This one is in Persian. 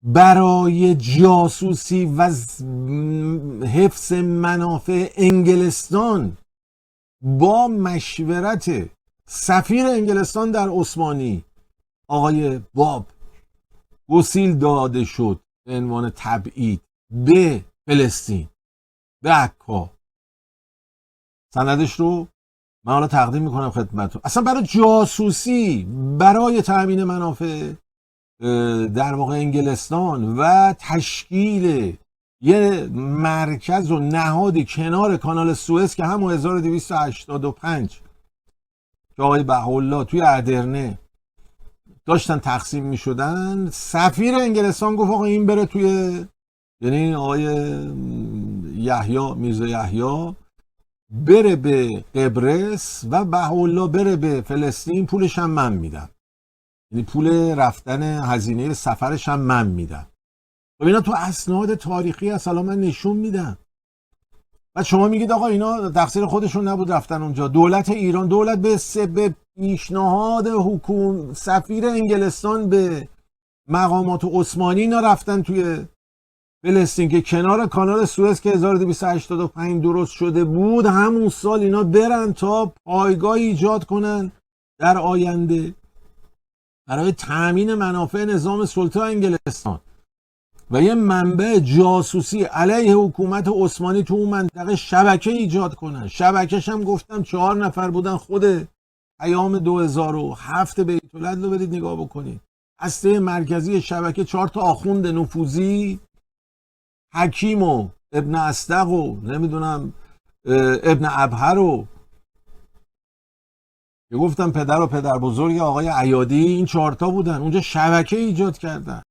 برای جاسوسی و حفظ منافع انگلستان با مشورت سفیر انگلستان در عثمانی آقای باب گسیل داده شد به عنوان تبعید به فلسطین، به عکا. سندش رو من حالا تقدیم میکنم خدمتتون. اصلا برای جاسوسی، برای تأمین منافع در واقع انگلستان و تشکیل یه مرکز و نهادی کنار کانال سوئز که همون 1285 که آقای بهاءالله توی ادرنه داشتن تقسیم میشدن، سفیر انگلستان گفت آقا این بره توی، یعنی آقای یحیی میرزا یحیی بره به قبرس و بهاءالله بره به فلسطین، پولش هم من میدم، یعنی پول رفتن هزینه سفرش هم من میدم. و اینا تو اسناد تاریخی هست، الان من نشون میدم. و شما میگید آقا اینا تقصیر خودشون نبود رفتن اونجا. دولت ایران، دولت به پیشنهاد حکومت سفیر انگلستان به مقامات عثمانی اینا رفتن توی فلسطین که کنار کانال سوئز که 1285 درست شده بود، همون سال اینا برن تا پایگاه ایجاد کنن در آینده برای تأمین منافع نظام سلطه انگلستان و یه منبع جاسوسی علیه حکومت عثمانی تو اون منطقه شبکه ایجاد کنن. شبکهش هم گفتم 4 نفر بودن. خود پیام 2007 بیت العدل رو برید نگاه بکنید. هسته مرکزی شبکه 4 تا آخوند نفوذی، حکیم و ابن اصدق و نمیدونم ابن ابهر و که گفتم پدر و پدر بزرگ آقای عیادی، این 4 تا بودن اونجا شبکه ایجاد کردن.